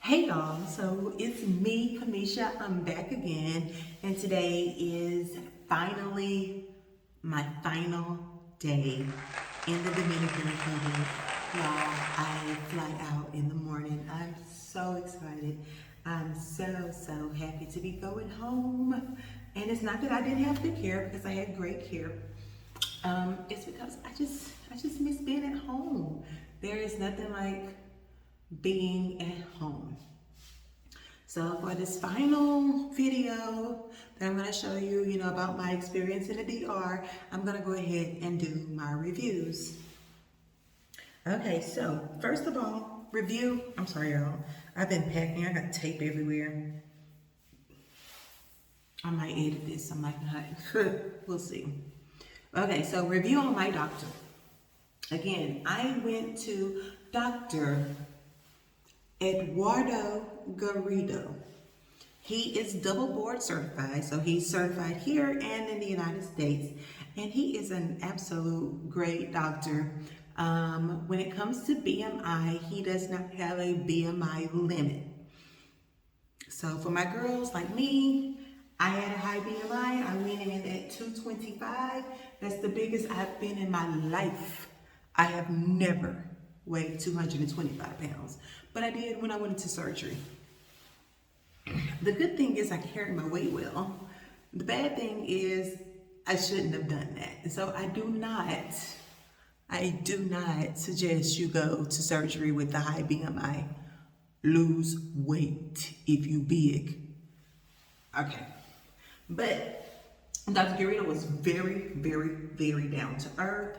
Hey y'all, so it's me, Kamisha. I'm back again, and today is finally my final day in the Dominican Republic. Y'all, I fly out in the morning. I'm so excited. I'm so happy to be going home. And it's not that I didn't have good care, because I had great care. It's because I just miss being at home. There is nothing like being at home. So for this final video that I'm going to show you, about my experience in the DR, I'm going to go ahead and do my reviews. Okay, so first of all, I'm sorry y'all, I've been packing, I got tape everywhere. I might edit this, I might not, we'll see. Okay, so review on my doctor. Again, I went to Dr. Eduardo Garrido. He is double board certified, so he's certified here and in the United States, and he is an absolute great doctor. When it comes to BMI, he does not have a BMI limit. So for my girls like me, I had a high BMI. I went in at 225. That's the biggest I've been in my life. I have never weighed 225 pounds, but I did when I went into surgery. The good thing is I carry my weight well. The bad thing is I shouldn't have done that. So I do not suggest you go to surgery with a high BMI. Lose weight if you big. Okay. But Dr. Garrido was very down to earth.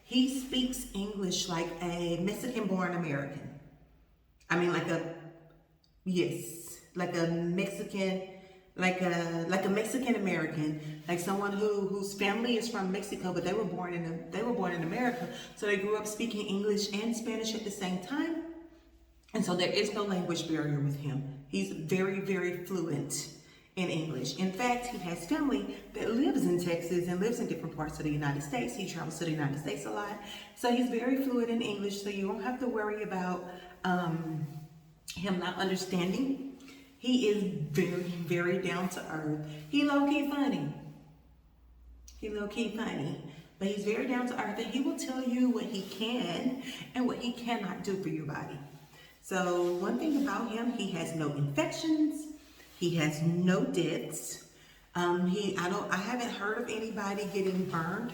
He speaks English like a Mexican-born American. I mean, like a Mexican, like a Mexican American, like someone whose family is from Mexico, but they were born in America, so they grew up speaking English and Spanish at the same time, and so there is no language barrier with him. He's very fluent in English. In fact, he has family that lives in Texas and lives in different parts of the United States. He travels to the United States a lot, so he's very fluent in English, so you won't have to worry about him not understanding. He is very down to earth. He low-key funny, but he's very down to earth, and he will tell you what he can and what he cannot do for your body. So one thing about him, he has no infections. He has no deaths. I haven't heard of anybody getting burned.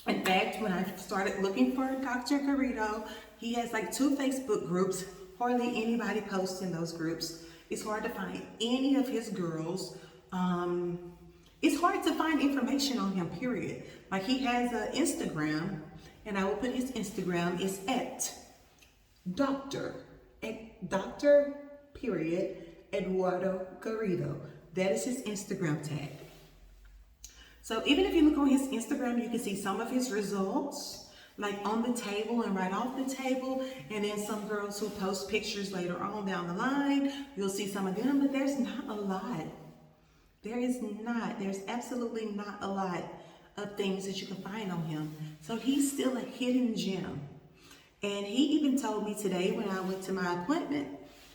In fact, when I started looking for Dr. Garrido, he has like 2 Facebook groups. Hardly anybody posts in those groups. It's hard to find any of his girls. It's hard to find information on him, period. Like, he has an Instagram, and I will put his Instagram. It's at Dr. Eduardo Garrido. That is his Instagram tag. So even if you look on his Instagram, you can see some of his results, like on the table and right off the table. And then some girls who post pictures later on down the line, you'll see some of them, but there's not a lot. There's absolutely not a lot of things that you can find on him. So he's still a hidden gem. And he even told me today when I went to my appointment,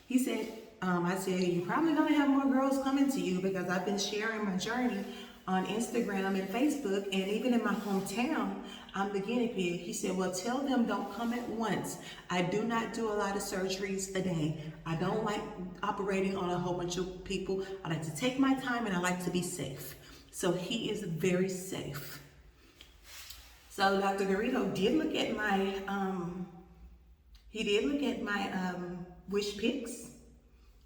he said, I said, you're probably gonna have more girls coming to you, because I've been sharing my journey on Instagram and Facebook, and even in my hometown, I'm the guinea pig. He said, well, tell them don't come at once. I do not do a lot of surgeries a day. I don't like operating on a whole bunch of people. I like to take my time, and I like to be safe. So he is very safe. So Dr. Garrido did look at my, wish pics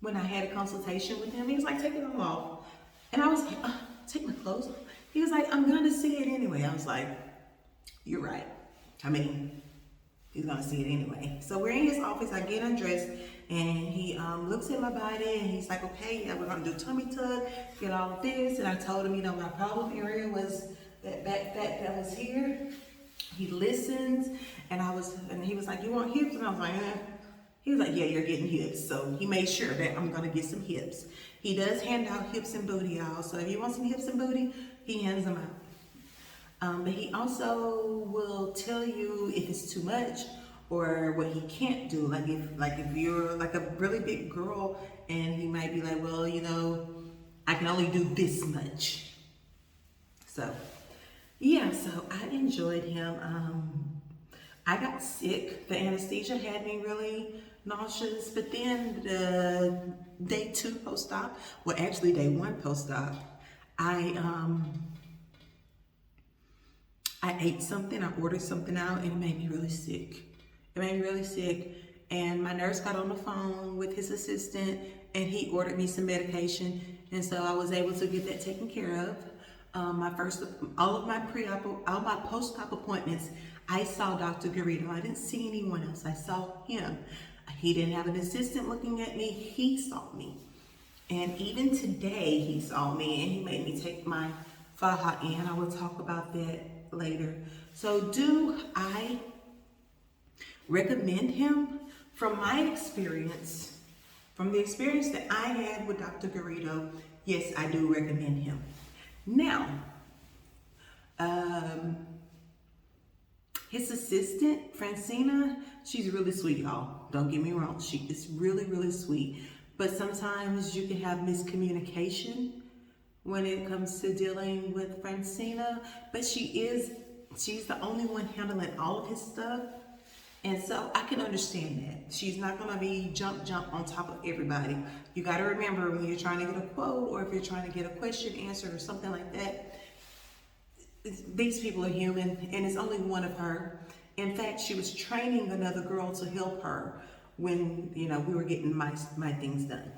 when I had a consultation with him. He was like, take it all off. And I was like, take my clothes off. He was like, I'm gonna see it anyway. I was like, you're right. I mean, he's gonna see it anyway. So we're in his office, I get undressed, and he looks at my body, and he's like, okay, yeah, we're gonna do tummy tuck, get all of this. And I told him, my problem area was that back fat that was here. He listens, and he was like, you want hips? And I was like, eh. He was like, yeah, you're getting hips. So he made sure that I'm gonna get some hips. He does hand out hips and booty, y'all. So if you want some hips and booty, he hands them out. But he also will tell you if it's too much or what he can't do. Like if you're like a really big girl, and he might be like, well, you know, I can only do this much. So yeah, so I enjoyed him. I got sick. The anesthesia had me really nauseous, but then the day 2 post-op, well actually day 1 post-op, I ate something, I ordered something out, and it made me really sick. It made me really sick, and my nurse got on the phone with his assistant, and he ordered me some medication, and so I was able to get that taken care of. All of my post-op appointments, I saw Dr. Garrido. I didn't see anyone else. I saw him. He didn't have an assistant looking at me. He saw me. And even today, he saw me, and he made me take my faja in. I will talk about that later. So do I recommend him? From my experience, from the experience that I had with Dr. Garrido, yes, I do recommend him. Now, his assistant, Francina, she's really sweet, y'all. Don't get me wrong. She is really, really sweet. But sometimes you can have miscommunication when it comes to dealing with Francina. But she's the only one handling all of his stuff. And so I can understand that. She's not going to be jump on top of everybody. You got to remember, when you're trying to get a quote, or if you're trying to get a question answered or something like that, these people are human, and it's only one of her. In fact, she was training another girl to help her when, you know, we were getting my things done.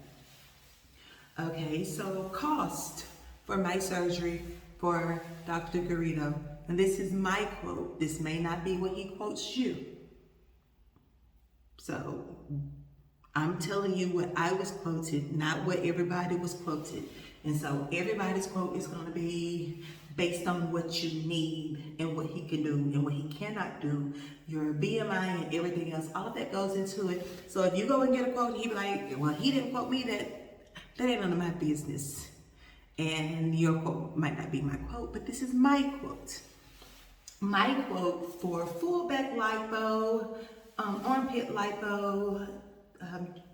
Okay, so cost for my surgery for Dr. Garrido. And this is my quote. This may not be what he quotes you. So I'm telling you what I was quoted, not what everybody was quoted. And so everybody's quote is going to be based on what you need and what he can do and what he cannot do, your BMI and everything else. All of that goes into it. So if you go and get a quote, he be like, well, he didn't quote me, that ain't none of my business. And your quote might not be my quote, but this is my quote. My quote for full back lipo, armpit lipo,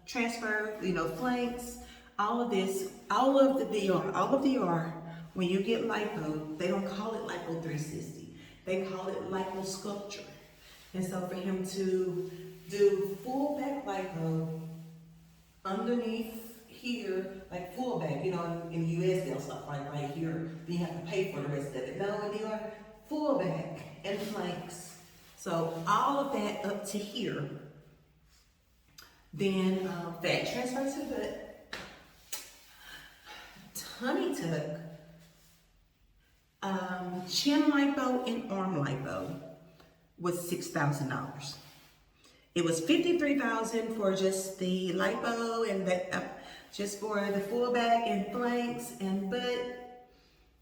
transfer, flanks, all of this, all of the DR, when you get lipo, they don't call it lipo 360. They call it lipo sculpture. And so for him to do full back lipo underneath here, like full back, in the US they'll stop right here. Then you have to pay for the rest of it. No, in DR, full back and flanks. So all of that up to here. Then fat transfer to the butt, tummy tuck, chin lipo and arm lipo was $6,000. It was $53,000 for just the lipo and that just for the full back and flanks and butt,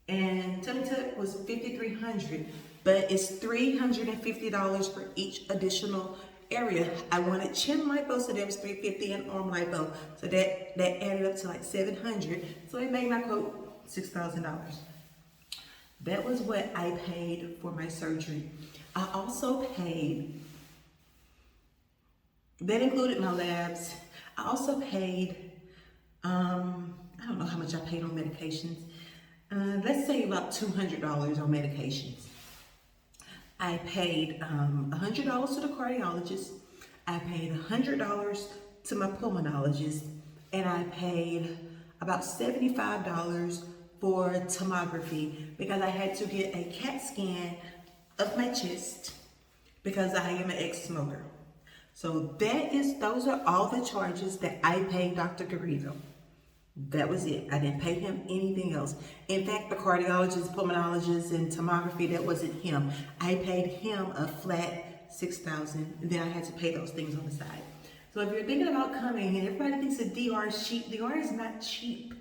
and tummy tuck was $5,300. But it's $350 for each additional area. I wanted chin lipo, so that was $350, and arm lipo, so that added up to like $700. So it made my quote $6,000. That was what I paid for my surgery. I also paid, that included my labs. I also paid, I don't know how much I paid on medications. Let's say about $200 on medications. I paid $100 to the cardiologist. I paid $100 to my pulmonologist, and I paid about $75 for tomography because I had to get a CAT scan of my chest because I am an ex-smoker. So those are all the charges that I paid Dr. Garrido. That was it. I didn't pay him anything else. In fact, the cardiologist, pulmonologist, and tomography, that wasn't him. I paid him a flat $6,000, and then I had to pay those things on the side. So if you're thinking about coming, and everybody thinks that DR is cheap, DR is not cheap.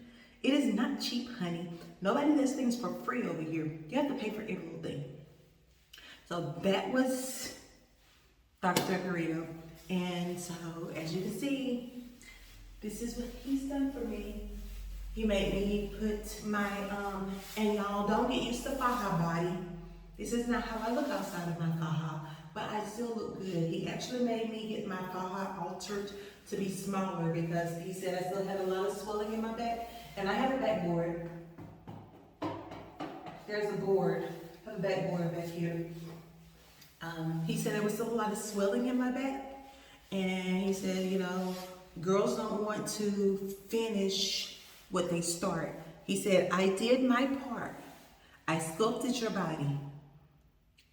It is not cheap, honey. Nobody does things for free over here. You have to pay for every little thing. So that was Dr. Garrido. And so, as you can see, this is what he's done for me. He made me put my, and y'all don't get used to faja body. This is not how I look outside of my faja. but I still look good. He actually made me get my thigh altered to be smaller because he said I still had a lot of swelling in my back. And I have a backboard. There's a board. I have a backboard back here. He said there was still a lot of swelling in my back. And he said, you know, girls don't want to finish what they start. He said, I did my part. I sculpted your body.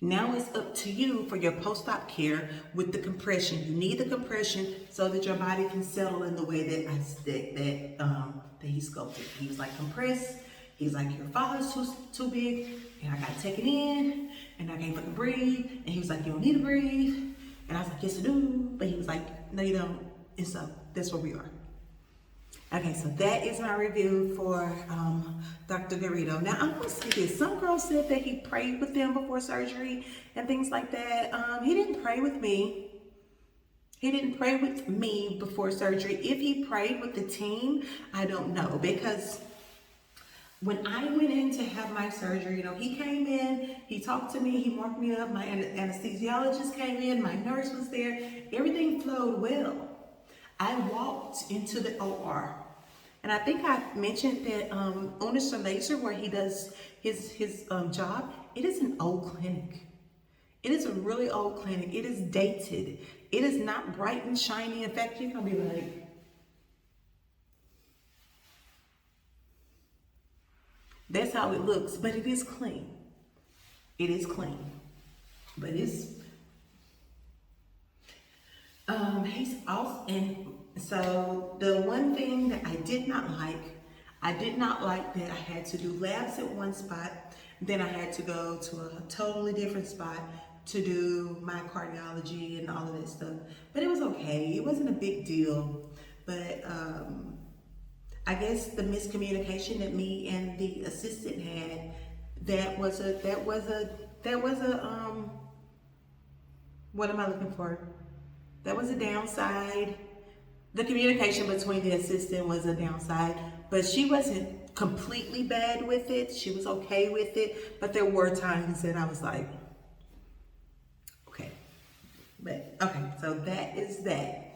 Now it's up to you for your post-op care with the compression. You need the compression so that your body can settle in the way that he sculpted. He was like, compress. He's like, your father's too big, and I gotta take it in, and I can't fucking breathe. And he was like, you don't need to breathe. And I was like, yes I do. But he was like, no you don't. And so that's where we are. Okay, so that is my review for Dr. Garrido. Now, I'm going to say this. Some girls said that he prayed with them before surgery and things like that. He didn't pray with me. He didn't pray with me before surgery. If he prayed with the team, I don't know. Because when I went in to have my surgery, you know, he came in, he talked to me, he marked me up. My anesthesiologist came in, my nurse was there. Everything flowed well. I walked into the OR. And I think I mentioned that Honest Laser, where he does his job, it is an old clinic. It is a really old clinic. It is dated. It is not bright and shiny. In fact, you're going to be like, that's how it looks. But it is clean. It is clean. But it's, he's also, and so the one thing that I did not like that I had to do labs at one spot, then I had to go to a totally different spot to do my cardiology and all of that stuff. But it was okay. It wasn't a big deal. But I guess the miscommunication that me and the assistant had, that was a what am I looking for? That was a downside. The communication between the assistant was a downside, but she wasn't completely bad with it. She was okay with it, but there were times that I was like, okay. But, okay, so that is that.